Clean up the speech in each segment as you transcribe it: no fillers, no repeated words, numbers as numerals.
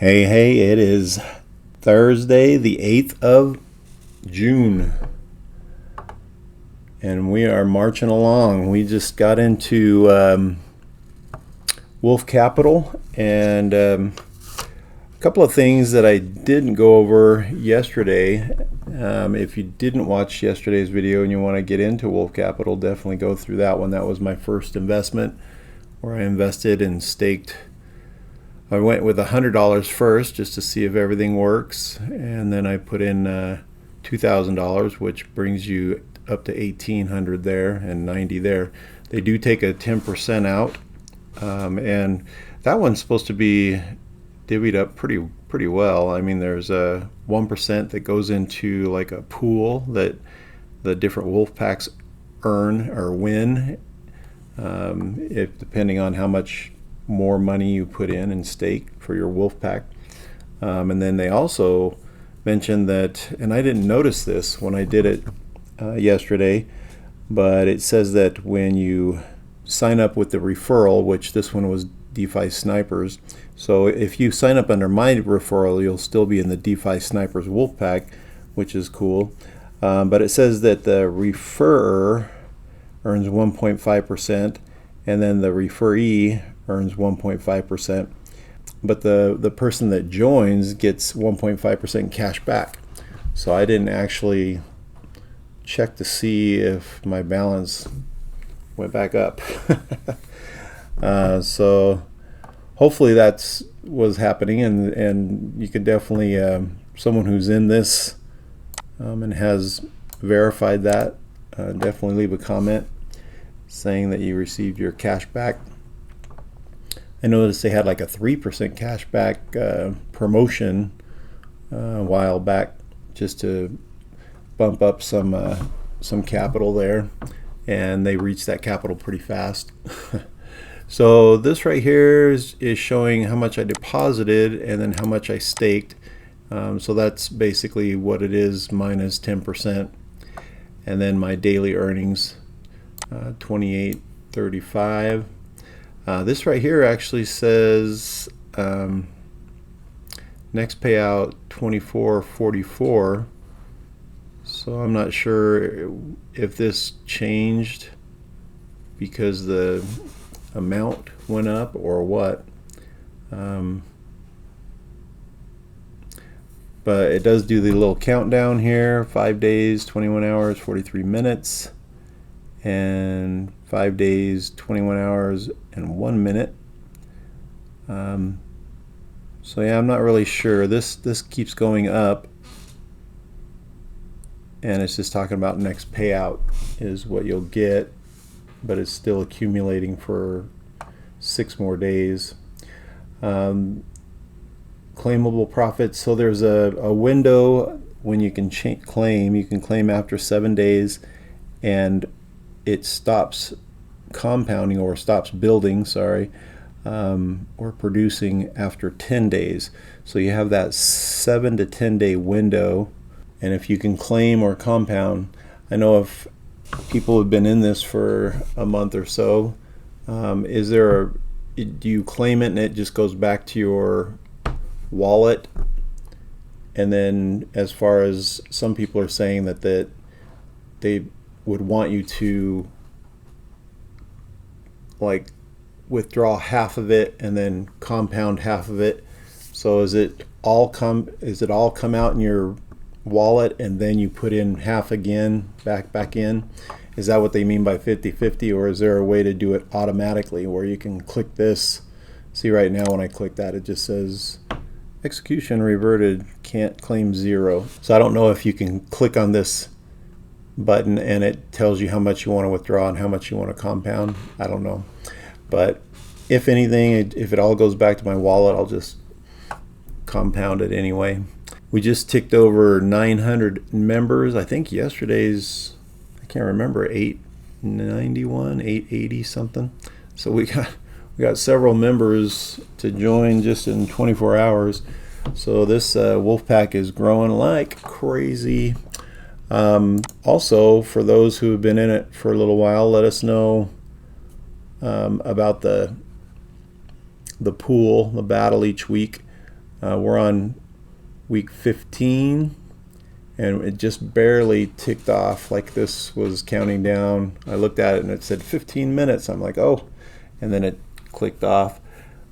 Hey, it is Thursday, the 8th of June, and we are marching along. We just got into Wolf Capital, and a couple of things that I didn't go over yesterday. If you didn't watch yesterday's video and you want to get into Wolf Capital, definitely go through that one. That was my first investment where I invested and staked. I went with $100 first just to see if everything works, and then I put in $2,000, which brings you up to $1,800 there and $90 there. They do take a 10% out, and that one's supposed to be divvied up pretty well. I mean, there's a 1% that goes into like a pool that the different wolf packs earn or win, if depending on how much more money you put in and stake for your wolf pack. And then they also mentioned that, and I didn't notice this when I did it yesterday, but it says that when you sign up with the referral, which this one was DEFI-SNIPERZ, so if you sign up under my referral, you'll still be in the DEFI-SNIPERZ wolf pack, which is cool. But it says that the referrer earns 1.5%, and then the referee earns 1.5%, but the person that joins gets 1.5% cash back. So I didn't actually check to see if my balance went back up. So hopefully that's was happening, and you could definitely someone who's in this and has verified that, definitely leave a comment saying that you received your cash back. I noticed they had like a 3% cash back promotion a while back, just to bump up some capital there, and they reached that capital pretty fast. So this right here is showing how much I deposited and then how much I staked. So that's basically what it is, minus 10%, and then my daily earnings, $28.35. This right here actually says next payout $24.44. So I'm not sure if this changed because the amount went up or what. But it does do the little countdown here: 5 days, 21 hours, 43 minutes, and 5 days, 21 hours, and 1 minute. So yeah, I'm not really sure. This keeps going up, and it's just talking about next payout is what you'll get, but it's still accumulating for 6 more days. Claimable profits. So there's a window when you can claim. You can claim after 7 days, and it stops compounding or stops building, or producing after 10 days. So you have that 7 to 10 day window, and if you can claim or compound, I know if people have been in this for a month or so, do you claim it and it just goes back to your wallet? And then as far as some people are saying that they would want you to like withdraw half of it and then compound half of it. So is it all come out in your wallet and then you put in half again back in? Is that what they mean by 50-50, or is there a way to do it automatically where you can click this? See, right now when I click that, it just says execution reverted, can't claim 0. So I don't know if you can click on this button and it tells you how much you want to withdraw and how much you want to compound. I don't know, but if anything, if it all goes back to my wallet, I'll just compound it anyway. We just ticked over 900 members. I think yesterday's, I can't remember, 891, 880 something. So we got several members to join just in 24 hours. So this wolf pack is growing like crazy. Also, for those who have been in it for a little while, let us know about the pool, the battle each week. We're on week 15, and it just barely ticked off, like this was counting down. I looked at it and it said 15 minutes. I'm like, oh, and then it clicked off.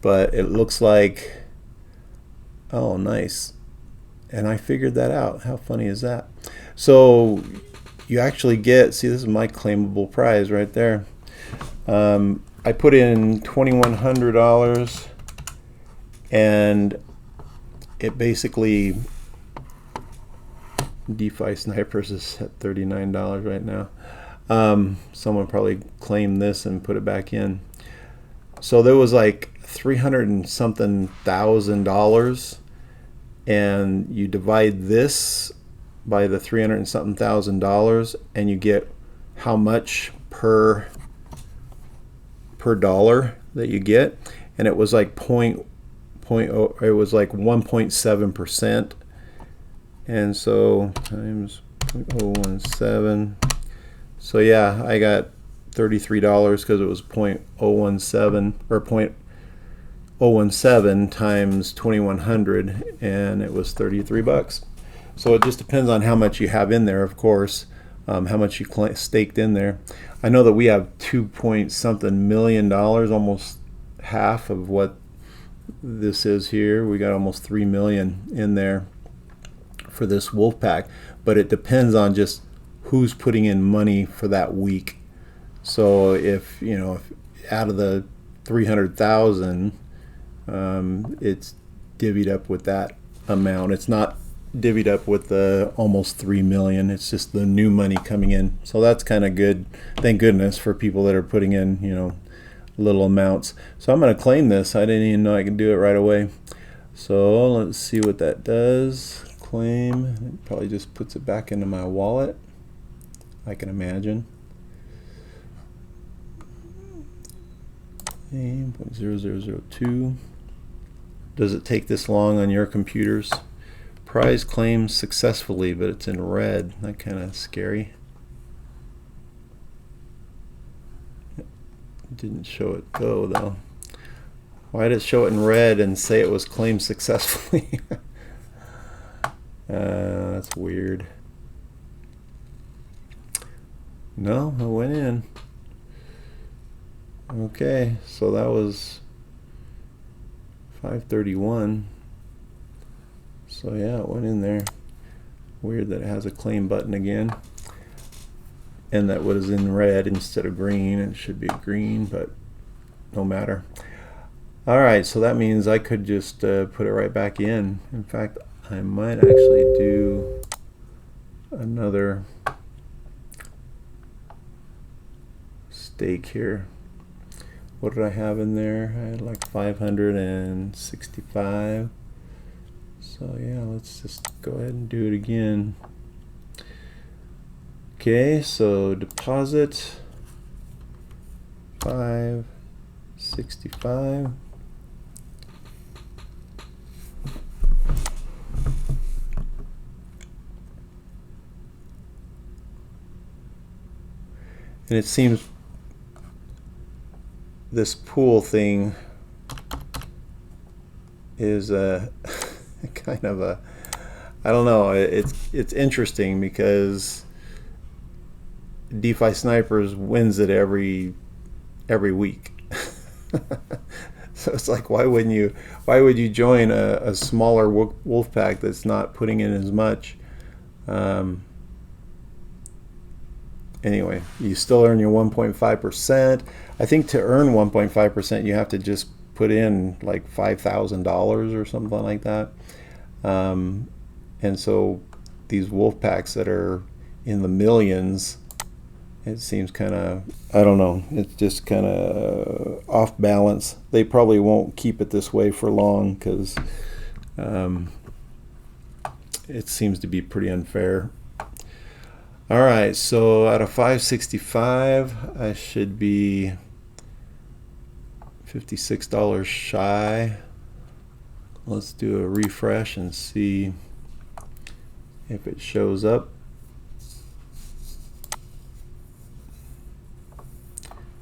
But it looks like, oh, nice. And I figured that out. How funny is that? So you actually get, see, this is my claimable prize right there. I put in $2,100, and it basically, DEFI-SNIPERZ is at $39 right now. Someone probably claimed this and put it back in. So there was like 300 and something $1,000, and you divide this by the 300 and something $1,000, and you get how much per dollar that you get, and it was like it was like 1.7%, and so times 0.017. So yeah, I got $33 because it was 0.017 or 0.017 times 2,100, and it was 33 bucks. So it just depends on how much you have in there, of course, how much you staked in there. I know that we have $2.something million, almost half of what this is here. We got almost 3 million in there for this wolf pack, but it depends on just who's putting in money for that week. So if, you know, if out of the 300,000, it's divvied up with that amount. It's not divvied up with the almost 3 million. It's just the new money coming in. So that's kind of good. Thank goodness for people that are putting in, you know, little amounts. So I'm going to claim this. I didn't even know I could do it right away. So let's see what that does. Claim. It probably just puts it back into my wallet, I can imagine. 0.0002. Does it take this long on your computers? Prize claimed successfully, but it's in red. That kind of scary. It didn't show it go though. Why did it show it in red and say it was claimed successfully? That's weird. No, it went in. Okay, so that was 531. So yeah, it went in there. Weird that it has a claim button again, and that was in red instead of green. It should be green, but no matter. All right, so that means I could just put it right back in. In fact, I might actually do another stake here. What did I have in there? I had like 565. So yeah, let's just go ahead and do it again. Okay, so deposit 565. And it seems this pool thing is a kind of a, I don't know, it's interesting because DEFI-SNIPERZ wins it every week. So it's like, why would you join a smaller wolf pack that's not putting in as much? Anyway, you still earn your 1.5%. I think to earn 1.5%, you have to just put in like $5,000 or something like that. And so these wolf packs that are in the millions, it seems kind of, I don't know, it's just kind of off balance. They probably won't keep it this way for long because it seems to be pretty unfair. All right, so out of 565, I should be $56 shy. Let's do a refresh and see if it shows up.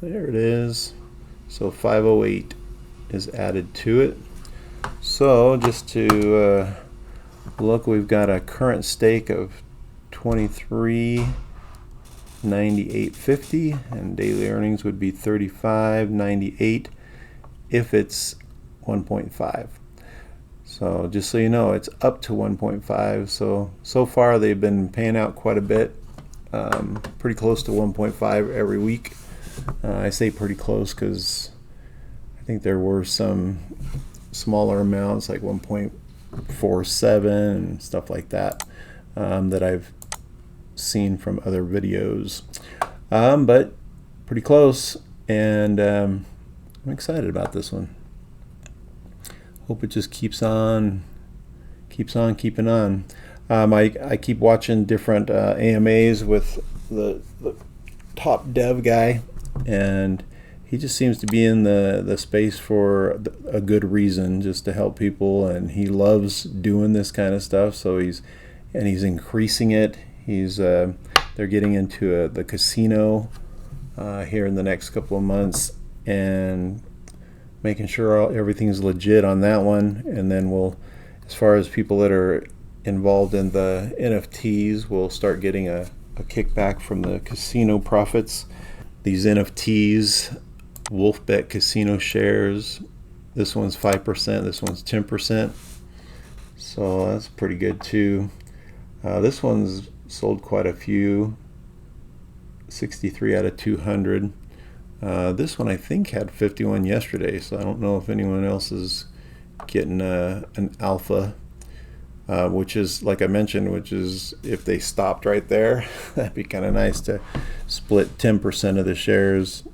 There it is. So 508 is added to it. So just to look, we've got a current stake of 23.9850, and daily earnings would be 35.98 if it's 1.5. So just so you know, it's up to 1.5. So far they've been paying out quite a bit, pretty close to 1.5 every week. I say pretty close because I think there were some smaller amounts like 1.47 and stuff like that, that I've seen from other videos, but pretty close, and I'm excited about this one. Hope it just keeps on keeping on. I keep watching different AMAs with the top dev guy, and he just seems to be in the space for a good reason, just to help people, and he loves doing this kind of stuff. So he's increasing it. They're getting into the casino here in the next couple of months, and making sure everything's legit on that one. And then as far as people that are involved in the NFTs, we'll start getting a kickback from the casino profits. These NFTs, WolfBet casino shares, this one's 5%, this one's 10%. So that's pretty good too. This one's sold quite a few, 63 out of 200. This one I think had 51 yesterday, so I don't know if anyone else is getting an alpha, which is, like I mentioned, which is if they stopped right there, that'd be kind of nice to split 10% of the shares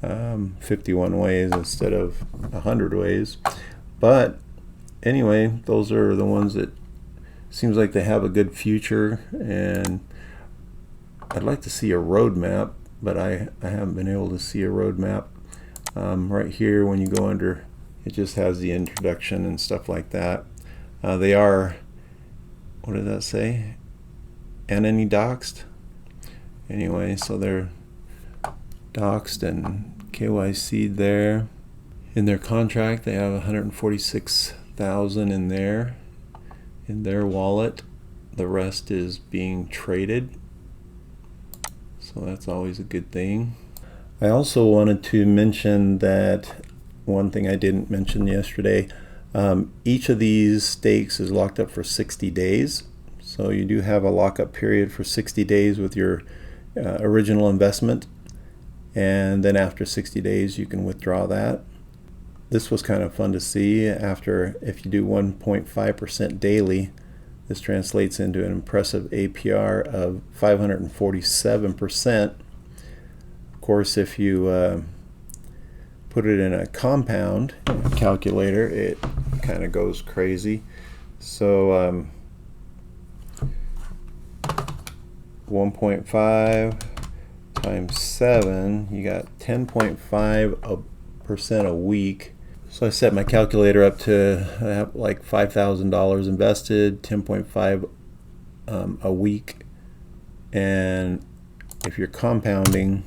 51 ways instead of 100 ways. But anyway, those are the ones that seems like they have a good future, and I'd like to see a roadmap, but I haven't been able to see a roadmap. Right here, when you go under, it just has the introduction and stuff like that. They are, what did that say? Enemy doxed. Anyway, so they're doxed and KYC'd there. In their contract, they have 146,000 in their wallet. The rest is being traded. So that's always a good thing. I also wanted to mention that one thing I didn't mention yesterday, each of these stakes is locked up for 60 days. So you do have a lockup period for 60 days with your original investment, and then after 60 days you can withdraw that. This was kind of fun to see. If you do 1.5% daily, this translates into an impressive APR of 547%. Of course, if you put it in a compound calculator, it kind of goes crazy. So 1.5 times 7, you got 10.5% a week. So I set my calculator up to have like $5,000 invested, 10.5 a week. And if you're compounding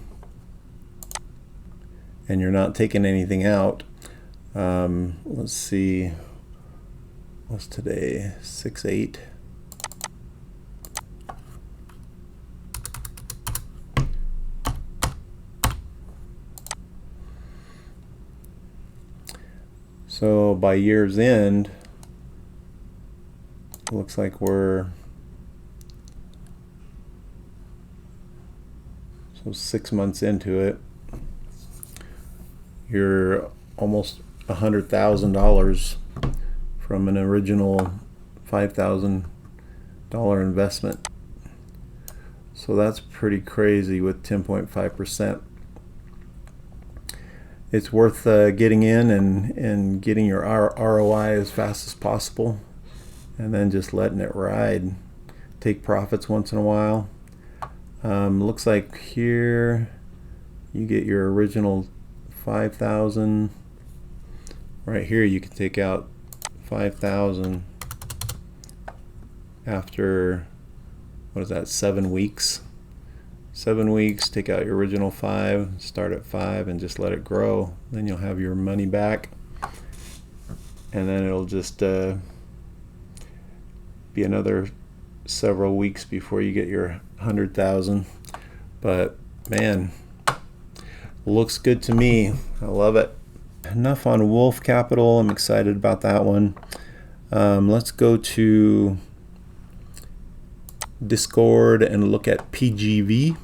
and you're not taking anything out, let's see, what's today? 6/8. So by year's end, it looks like we're 6 months into it. You're almost $100,000 from an original $5,000 investment. So that's pretty crazy with 10.5%. It's worth getting in and getting your ROI as fast as possible, and then just letting it ride. Take profits once in a while. Looks like here you get your original 5,000. Right here you can take out 5,000 after, what is that, 7 weeks? 7 weeks, take out your original 5, start at 5, and just let it grow. Then you'll have your money back. and then it'll just be another several weeks before you get your 100,000. But man, looks good to me. I love it. Enough on Wolf Capital. I'm excited about that one. Let's go to Discord and look at PGV.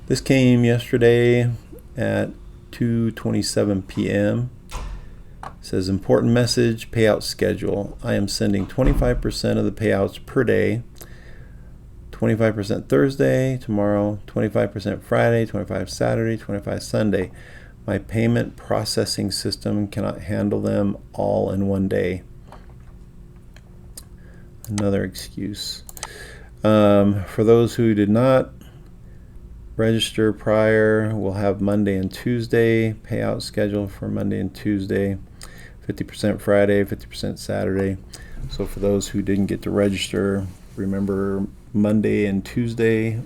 This came yesterday at 2:27 p.m. It says important message, payout schedule. I am sending 25% of the payouts per day. 25% Thursday, tomorrow, 25% Friday, 25% Saturday, 25% Sunday. My payment processing system cannot handle them all in one day. Another excuse. For those who did not register prior, we'll have Monday and Tuesday payout schedule for Monday and Tuesday, 50% Friday, 50% Saturday. So for those who didn't get to register, remember Monday and Tuesday,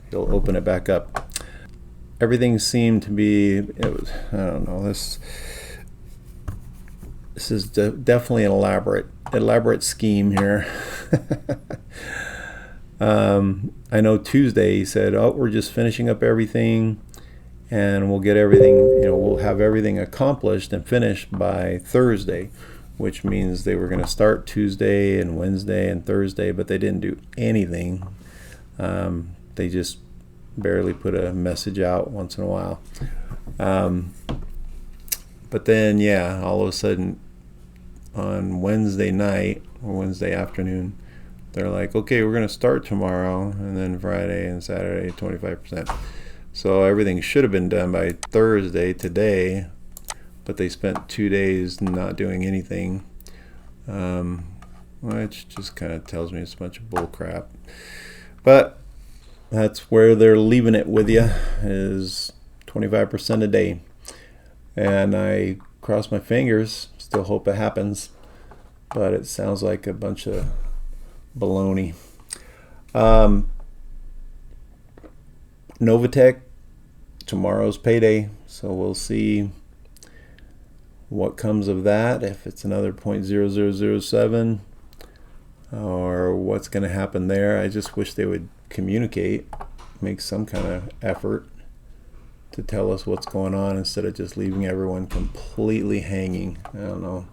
he'll open it back up. Everything seemed to be, I don't know, this is definitely an elaborate scheme here. I know Tuesday he said, oh, we're just finishing up everything and we'll get everything, we'll have everything accomplished and finished by Thursday, which means they were going to start Tuesday and Wednesday and Thursday, but they didn't do anything. They just barely put a message out once in a while. But then, yeah, all of a sudden on Wednesday night or Wednesday afternoon, they're like, okay, we're going to start tomorrow, and then Friday and Saturday, 25%. So everything should have been done by Thursday, today, but they spent 2 days not doing anything, which just kind of tells me it's a bunch of bull crap. But that's where they're leaving it with you, is 25% a day. And I cross my fingers, still hope it happens, but it sounds like a bunch of baloney. Novitec, tomorrow's payday, so we'll see what comes of that, if it's another 0.0007 or what's going to happen there. I just wish they would communicate, make some kind of effort to tell us what's going on instead of just leaving everyone completely hanging. I don't know,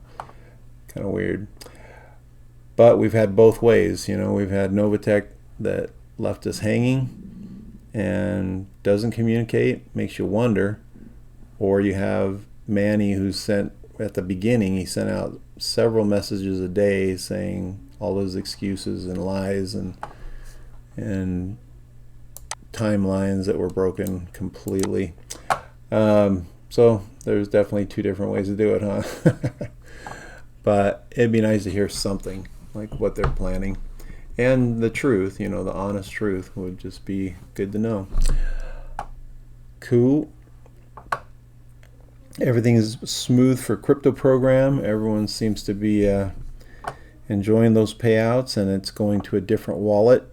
kind of weird. But we've had both ways. We've had Novitec that left us hanging and doesn't communicate, makes you wonder. Or you have Manny, who sent, at the beginning, he sent out several messages a day saying all those excuses and lies and timelines that were broken completely. So there's definitely two different ways to do it, huh? But it'd be nice to hear something like what they're planning, and the truth, the honest truth would just be good to know. Cool. Everything is smooth for crypto program. Everyone seems to be enjoying those payouts, and it's going to a different wallet.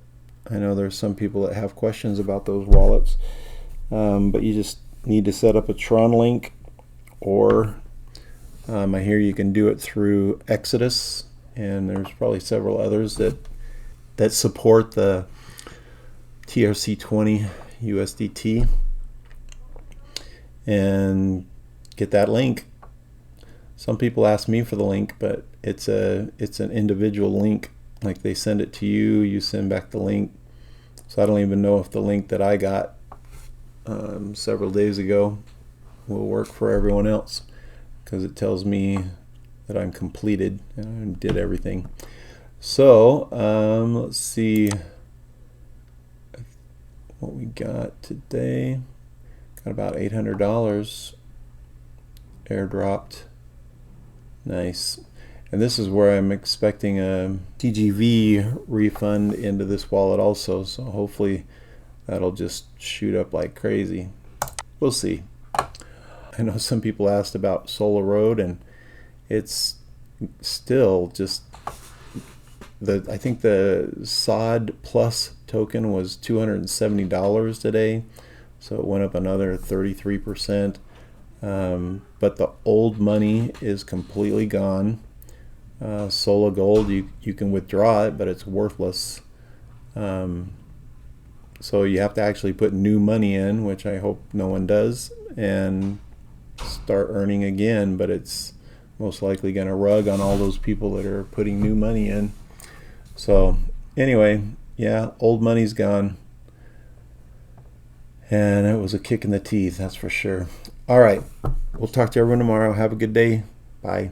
I know there's some people that have questions about those wallets, but you just need to set up a Tron link, or I hear you can do it through Exodus, and there's probably several others that support the TRC20 USDT, and get that link. Some people ask me for the link, but it's an individual link. Like, they send it to you, you send back the link. So I don't even know if the link that I got several days ago will work for everyone else, because it tells me that I'm completed and I did everything. So let's see what we got today. Got about $800 airdropped. Nice. And this is where I'm expecting a TGV refund into this wallet also, so hopefully that'll just shoot up like crazy. We'll see. I know some people asked about Solar Road, and it's still just I think the SOD Plus token was $270 today, so it went up another 33%. But the old money is completely gone. Sola Gold, you can withdraw it, but it's worthless. So you have to actually put new money in, which I hope no one does, and start earning again, but it's most likely going to rug on all those people that are putting new money in. So anyway, yeah, old money's gone, and it was a kick in the teeth, that's for sure. All right, we'll talk to everyone tomorrow. Have a good day. Bye.